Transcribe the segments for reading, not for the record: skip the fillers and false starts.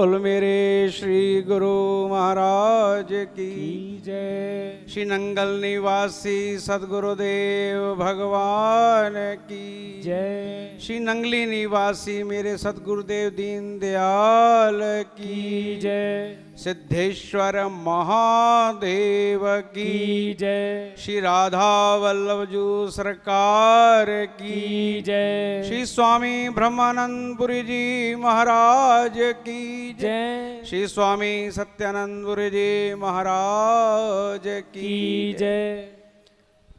बोल मेरे श्री गुरु महाराज की जय। श्री नंगल निवासी सदगुरुदेव भगवान की जय। श्री नंगली निवासी मेरे सदगुरुदेव दीन दयाल की जय। सिद्धेश्वर महादेव की जय। श्री राधा वल्लभ जू सरकार की जय। श्री स्वामी ब्रह्मानंदपुरी जी महाराज की जय। श्री स्वामी सत्यानंदपुरी जी महाराज की जय।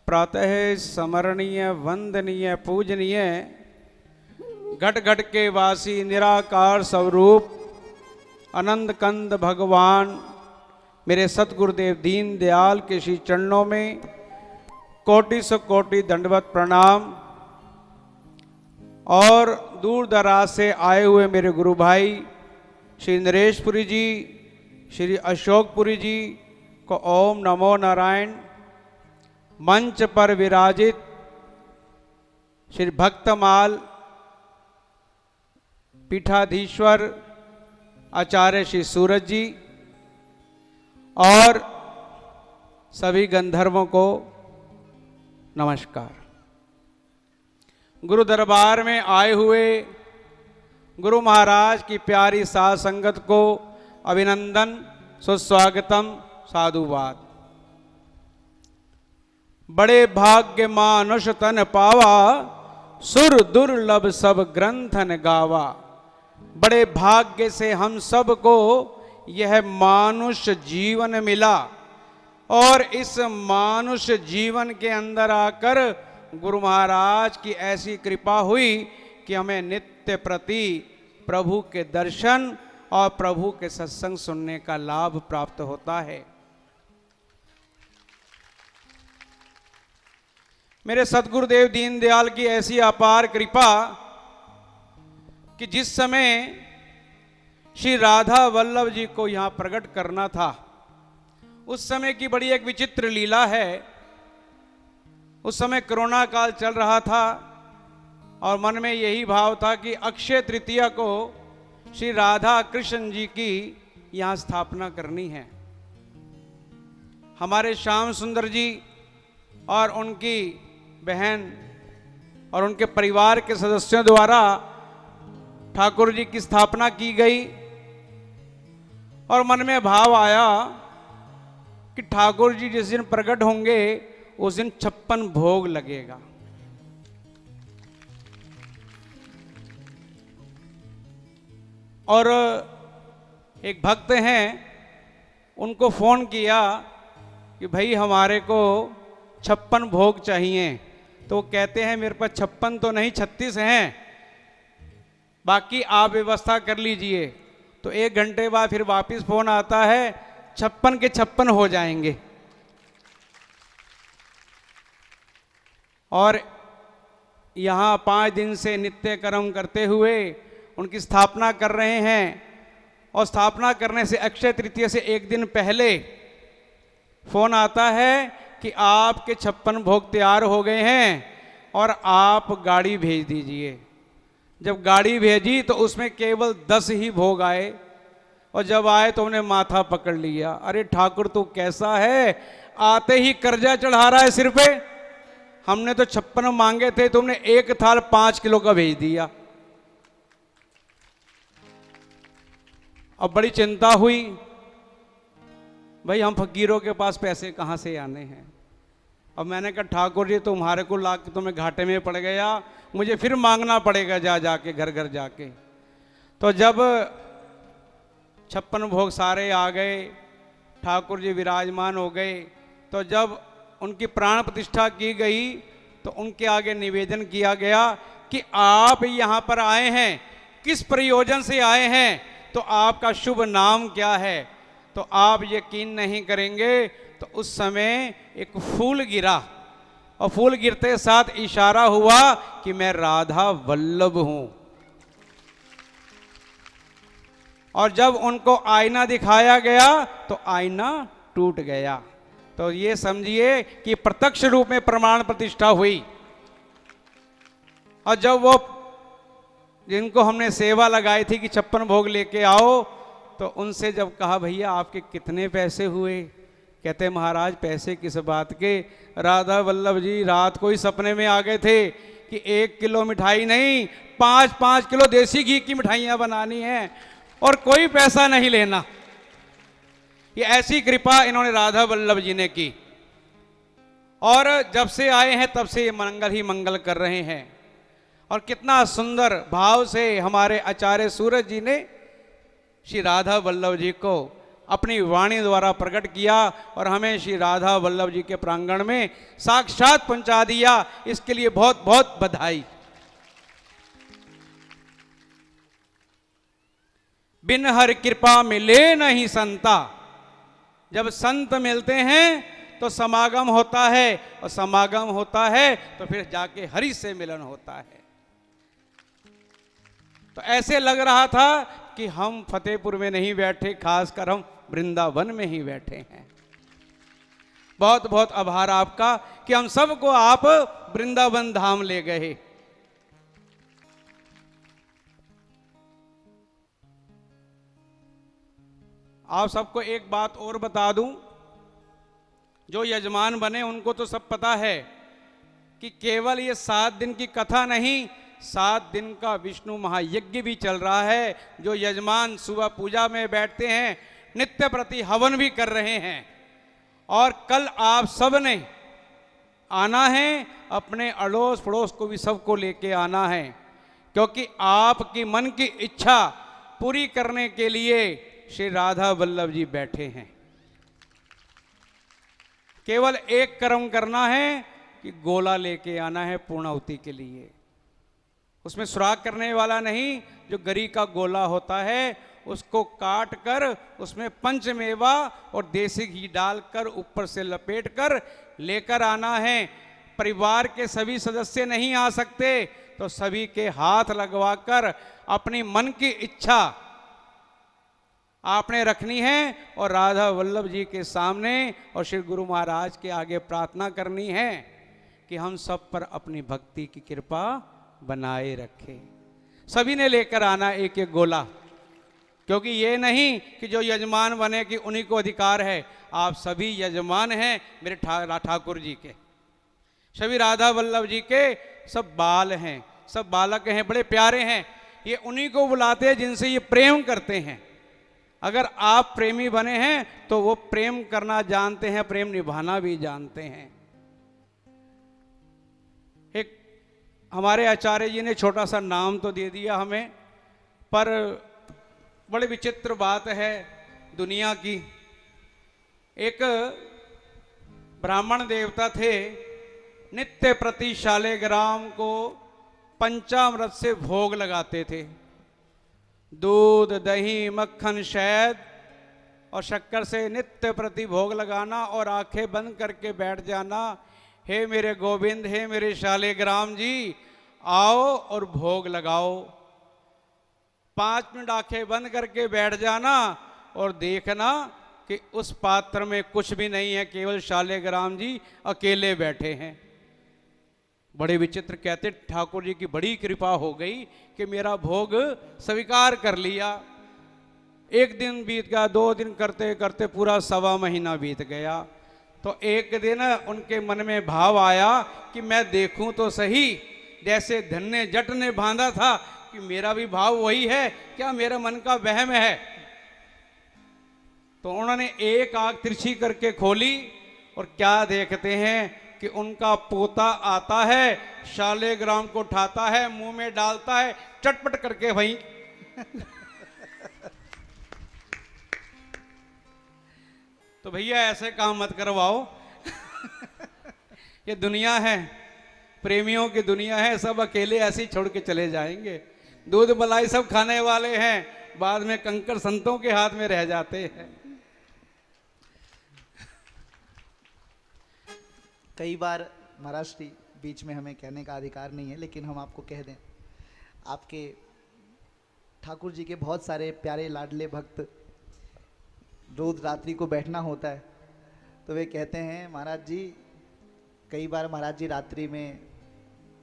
प्रातः स्मरणीय वंदनीय पूजनीय घट घट के वासी निराकार स्वरूप अनंत कंद भगवान मेरे सतगुरुदेव दीन दयाल के श्री चरणों में कोटि से कोटि दंडवत प्रणाम। और दूर दराज से आए हुए मेरे गुरु भाई श्री नरेशपुरी जी, श्री अशोकपुरी जी को ओम नमो नारायण। मंच पर विराजित श्री भक्तमाल पीठाधीश्वर आचार्य श्री सूरज जी और सभी गंधर्वों को नमस्कार। गुरु दरबार में आए हुए गुरु महाराज की प्यारी साध संगत को अभिनंदन, सुस्वागतम, साधुवाद। बड़े भाग्य मानुष तन पावा, सुर दुर्लभ सब ग्रंथन गावा। बड़े भाग्य से हम सब को यह मानुष जीवन मिला और इस मानुष जीवन के अंदर आकर गुरु महाराज की ऐसी कृपा हुई कि हमें नित्य प्रति प्रभु के दर्शन और प्रभु के सत्संग सुनने का लाभ प्राप्त होता है। मेरे सतगुरुदेव दीन दयाल की ऐसी अपार कृपा कि जिस समय श्री राधा वल्लभ जी को यहां प्रकट करना था, उस समय की बड़ी एक विचित्र लीला है। उस समय कोरोना काल चल रहा था और मन में यही भाव था कि अक्षय तृतीया को श्री राधा कृष्ण जी की यहां स्थापना करनी है। हमारे श्याम सुंदर जी और उनकी बहन और उनके परिवार के सदस्यों द्वारा ठाकुर जी की स्थापना की गई और मन में भाव आया कि ठाकुर जी जिस दिन प्रकट होंगे उस दिन 56 भोग लगेगा। और एक भक्त हैं, उनको फोन किया कि भाई हमारे को 56 भोग चाहिए। तो वो कहते हैं मेरे पास 56 तो नहीं 36 हैं, बाकी आप व्यवस्था कर लीजिए। तो 1 घंटे बाद फिर वापस फोन आता है 56 के 56 हो जाएंगे। और यहाँ 5 दिन से नित्य कर्म करते हुए उनकी स्थापना कर रहे हैं। और स्थापना करने से अक्षय तृतीया से 1 दिन पहले फोन आता है कि आपके 56 भोग तैयार हो गए हैं और आप गाड़ी भेज दीजिए। जब गाड़ी भेजी तो उसमें केवल 10 ही भोग आए और जब आए तो उन्हें माथा पकड़ लिया। अरे ठाकुर तू कैसा है, आते ही कर्जा चढ़ा रहा है सिर पे। हमने तो 56 मांगे थे, तुमने 1 थाल 5 किलो का भेज दिया। अब बड़ी चिंता हुई, भाई हम फकीरों के पास पैसे कहाँ से आने हैं। अब मैंने कहा ठाकुर जी तुम्हारे को ला के तुम्हें घाटे में पड़ गया, मुझे फिर मांगना पड़ेगा जा जाके घर घर जाके। तो जब 56 भोग सारे आ गए, ठाकुर जी विराजमान हो गए, तो जब उनकी प्राण प्रतिष्ठा की गई तो उनके आगे निवेदन किया गया कि आप यहाँ पर आए हैं, किस प्रयोजन से आए हैं, तो आपका शुभ नाम क्या है। तो आप यकीन नहीं करेंगे, तो उस समय एक फूल गिरा और फूल गिरते साथ इशारा हुआ कि मैं राधा वल्लभ हूं। और जब उनको आईना दिखाया गया तो आईना टूट गया। तो ये समझिए कि प्रत्यक्ष रूप में प्रमाण प्रतिष्ठा हुई। और जब वो जिनको हमने सेवा लगाई थी कि 56 भोग लेके आओ, तो उनसे जब कहा भैया आपके कितने पैसे हुए, कहते महाराज पैसे किस बात के, राधा वल्लभ जी रात को ही सपने में आ गए थे कि 1 किलो मिठाई नहीं 5-5 किलो देसी घी की मिठाइयाँ बनानी हैं और कोई पैसा नहीं लेना। ये ऐसी कृपा इन्होंने राधा वल्लभ जी ने की और जब से आए हैं तब से ये मंगल ही मंगल कर रहे हैं। और कितना सुंदर भाव से हमारे आचार्य सूरज जी ने श्री राधा वल्लभ जी को अपनी वाणी द्वारा प्रकट किया और हमें श्री राधा वल्लभ जी के प्रांगण में साक्षात पहुंचा दिया। इसके लिए बहुत बहुत बधाई। बिन हर कृपा मिले नहीं संता, जब संत मिलते हैं तो समागम होता है और समागम होता है तो फिर जाके हरि से मिलन होता है। तो ऐसे लग रहा था कि हम फतेहपुर में नहीं बैठे, खासकर हम वृंदावन में ही बैठे हैं। बहुत बहुत आभार आपका कि हम सबको आप वृंदावन धाम ले गए। आप सबको एक बात और बता दूं, जो यजमान बने उनको तो सब पता है कि केवल ये 7 दिन की कथा नहीं, 7 दिन का विष्णु महायज्ञ भी चल रहा है। जो यजमान सुबह पूजा में बैठते हैं, नित्य प्रति हवन भी कर रहे हैं। और कल आप सब ने आना है, अपने अड़ोस पड़ोस को भी सबको लेके आना है, क्योंकि आपकी मन की इच्छा पूरी करने के लिए श्री राधा वल्लभ जी बैठे हैं। केवल एक कर्म करना है कि गोला लेके आना है पूर्णाहुति के लिए। उसमें सुराग करने वाला नहीं, जो गरी का गोला होता है उसको काट कर उसमें पंचमेवा और देसी घी डालकर ऊपर से लपेट कर लेकर आना है। परिवार के सभी सदस्य नहीं आ सकते तो सभी के हाथ लगवाकर अपनी मन की इच्छा आपने रखनी है और राधा वल्लभ जी के सामने और श्री गुरु महाराज के आगे प्रार्थना करनी है कि हम सब पर अपनी भक्ति की कृपा बनाए रखे। सभी ने लेकर आना एक एक गोला, क्योंकि ये नहीं कि जो यजमान बने कि उन्हीं को अधिकार है। आप सभी यजमान हैं मेरे ठाकुर जी के, सभी राधा वल्लभ जी के सब बाल हैं, सब बालक हैं, बड़े प्यारे हैं। ये उन्हीं को बुलाते हैं जिनसे ये प्रेम करते हैं। अगर आप प्रेमी बने हैं तो वो प्रेम करना जानते हैं, प्रेम निभाना भी जानते हैं। एक हमारे आचार्य जी ने छोटा सा नाम तो दे दिया हमें, पर बड़ी विचित्र बात है दुनिया की। एक ब्राह्मण देवता थे, नित्य प्रति शालिग्राम को पंचामृत से भोग लगाते थे। दूध, दही, मक्खन, शहद और शक्कर से नित्य प्रति भोग लगाना और आंखें बंद करके बैठ जाना, हे मेरे गोविंद, हे मेरे शालिग्राम जी, आओ और भोग लगाओ। 5 मिनट आंखें बंद करके बैठ जाना और देखना कि उस पात्र में कुछ भी नहीं है, केवल शालिग्राम जी अकेले बैठे हैं। बड़े विचित्र, कहते ठाकुर जी की बड़ी कृपा हो गई कि मेरा भोग स्वीकार कर लिया। 1 दिन बीत गया, 2 दिन करते करते पूरा 1.25 महीना बीत गया। तो एक दिन उनके मन में भाव आया कि मैं देखूं तो सही, जैसे धन्य जट ने बांधा था, कि मेरा भी भाव वही है क्या, मेरा मन का वहम है। तो उन्होंने एक आंख तिरछी करके खोली और क्या देखते हैं कि उनका पोता आता है, शालिग्राम को उठाता है, मुंह में डालता है, चटपट करके वहीं तो भैया ऐसे काम मत करवाओ। ये दुनिया है, प्रेमियों की दुनिया है, सब अकेले ऐसे ही छोड़ के चले जाएंगे। दूध मलाई सब खाने वाले हैं, बाद में कंकड़ संतों के हाथ में रह जाते हैं। कई बार महाराज जी बीच में हमें कहने का अधिकार नहीं है, लेकिन हम आपको कह दें, आपके ठाकुर जी के बहुत सारे प्यारे लाडले भक्त रोज रात्रि को बैठना होता है तो वे कहते हैं महाराज जी, कई बार महाराज जी रात्रि में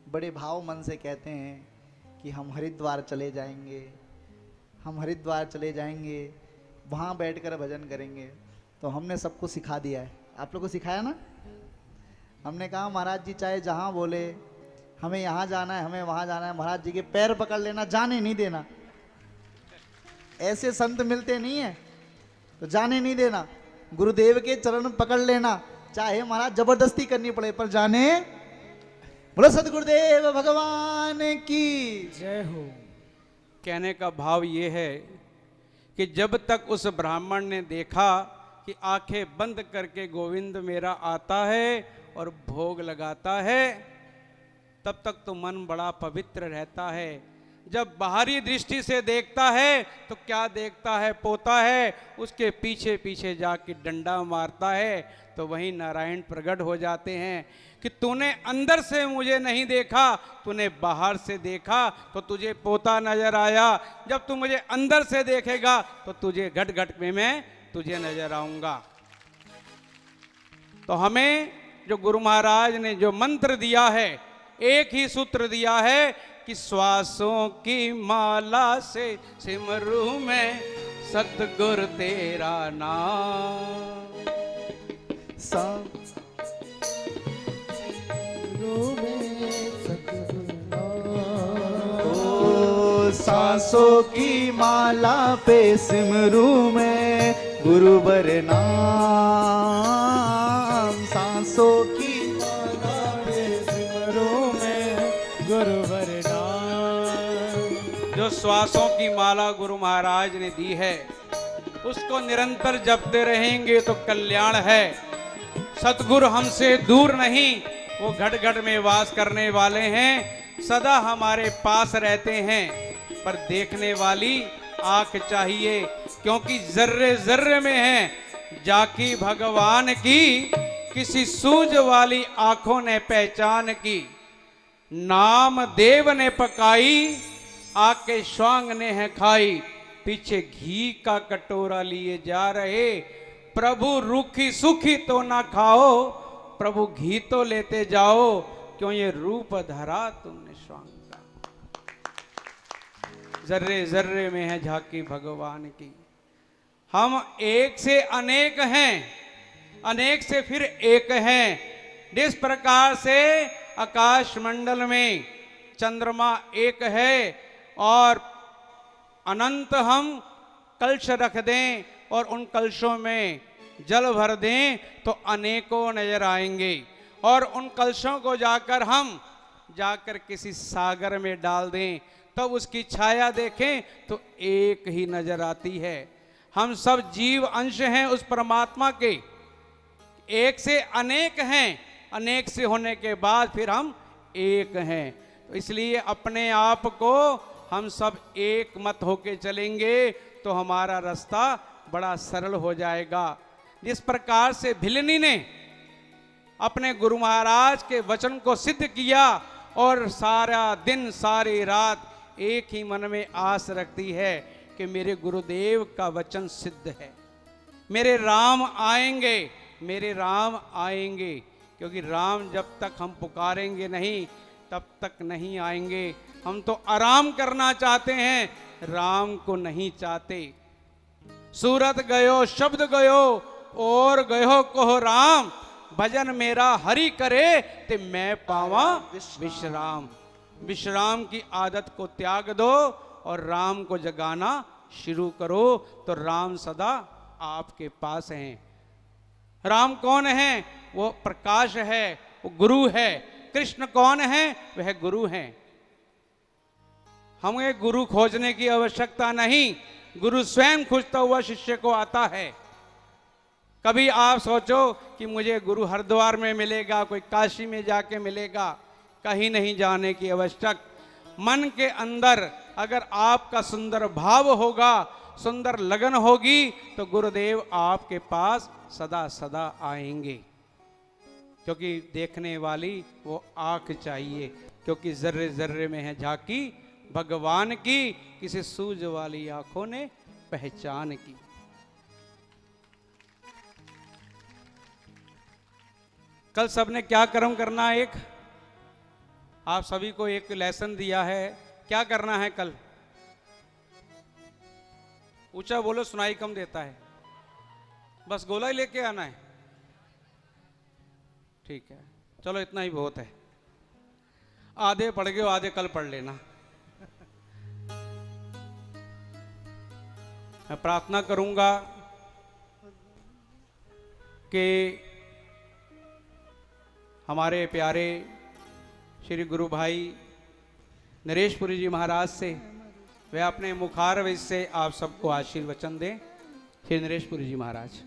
बड़े भाव मन से कहते हैं कि हम हरिद्वार चले जाएंगे, हम हरिद्वार चले जाएंगे, वहाँ बैठकर भजन करेंगे। तो हमने सबको सिखा दिया है, आप लोग को सिखाया ना। हमने कहा महाराज जी चाहे जहाँ बोले, हमें यहाँ जाना है, हमें वहाँ जाना है, महाराज जी के पैर पकड़ लेना, जाने नहीं देना। ऐसे संत मिलते नहीं है, तो जाने नहीं देना। गुरुदेव के चरण पकड़ लेना, चाहे महाराज जबरदस्ती करनी पड़े, पर जाने। बोलो सतगुरुदेव भगवान की। जय हो। कहने का भाव ये है कि जब तक उस ब्राह्मण ने देखा कि आंखें बंद करके गोविंद मेरा आता है और भोग लगाता है, तब तक तो मन बड़ा पवित्र रहता है। जब बाहरी दृष्टि से देखता है तो क्या देखता है, पोता है, उसके पीछे पीछे जाके डंडा मारता है, तो वहीं नारायण प्रकट हो जाते हैं कि तूने अंदर से मुझे नहीं देखा, तूने बाहर से देखा तो तुझे पोता नजर आया। जब तू मुझे अंदर से देखेगा तो तुझे घट घट में मैं तुझे नजर आऊंगा। तो हमें जो गुरु महाराज ने जो मंत्र दिया है, एक ही सूत्र दिया है कि श्वासों की माला से सिमरू में सतगुरु तेरा नाम। सांसों की माला पे सिमरू में गुरुवर नाम। सांसों की माला पे सिमरू में गुरुवर नाम। जो श्वासों की माला गुरु महाराज ने दी है, उसको निरंतर जपते रहेंगे तो कल्याण है। सतगुरु हमसे दूर नहीं, वो घट घट में वास करने वाले हैं, सदा हमारे पास रहते हैं। पर देखने वाली आंख चाहिए, क्योंकि जर्रे जर्रे में है जाकी भगवान की, किसी सूझ वाली आंखों ने पहचान की। नाम देव ने पकाई, आके स्वांग ने है खाई, पीछे घी का कटोरा लिए जा रहे। प्रभु रूखी सूखी तो ना खाओ, प्रभु घी तो लेते जाओ, क्यों ये रूप धरा तुमने स्वांग का। जर्रे जर्रे में है झांकी भगवान की। हम एक से अनेक हैं, अनेक से फिर एक हैं। जिस प्रकार से आकाश मंडल में चंद्रमा एक है और अनंत हम कलश रख दें और उन कलशों में जल भर दें तो अनेकों नजर आएंगे, और उन कलशों को जाकर किसी सागर में डाल दें तब तो उसकी छाया देखें तो एक ही नजर आती है। हम सब जीव अंश हैं उस परमात्मा के, एक से अनेक हैं, अनेक से होने के बाद फिर हम एक हैं। तो इसलिए अपने आप को हम सब एक मत होके चलेंगे तो हमारा रास्ता बड़ा सरल हो जाएगा। जिस प्रकार से भिलनी ने अपने गुरु महाराज के वचन को सिद्ध किया और सारा दिन सारी रात एक ही मन में आस रखती है कि मेरे गुरुदेव का वचन सिद्ध है, मेरे राम आएंगे, मेरे राम आएंगे। क्योंकि राम जब तक हम पुकारेंगे नहीं तब तक नहीं आएंगे। हम तो आराम करना चाहते हैं, राम को नहीं चाहते। सूरत गयो शब्द गयो और गयो को राम, भजन मेरा हरि करे ते मैं पावा विश्राम। विश्राम की आदत को त्याग दो और राम को जगाना शुरू करो, तो राम सदा आपके पास हैं। राम कौन है? वो प्रकाश है, वो गुरु है। कृष्ण कौन है? वह गुरु हैं। हमें गुरु खोजने की आवश्यकता नहीं, गुरु स्वयं खोजता हुआ शिष्य को आता है। कभी आप सोचो कि मुझे गुरु हरिद्वार में मिलेगा, कोई काशी में जाके मिलेगा, कहीं नहीं जाने की आवश्यक। मन के अंदर अगर आपका सुंदर भाव होगा, सुंदर लगन होगी, तो गुरुदेव आपके पास सदा सदा आएंगे। क्योंकि देखने वाली वो आंख चाहिए, क्योंकि जर्रे जर्रे में है झांकी भगवान की, किसी सूझ वाली आंखों ने पहचान की। कल सबने क्या कर्म करना है? एक आप सभी को एक लेसन दिया है, क्या करना है कल? ऊंचा बोलो सुनाई कम देता है, बस गोला ही लेके आना है। ठीक है, चलो इतना ही बहुत है। आधे पढ़ गए, आधे कल पढ़ लेना। मैं प्रार्थना करूंगा कि हमारे प्यारे श्री गुरु भाई नरेशपुरी जी महाराज से वे अपने मुखारविंद से आप सबको आशीर्वचन दें। श्री नरेशपुरी जी महाराज।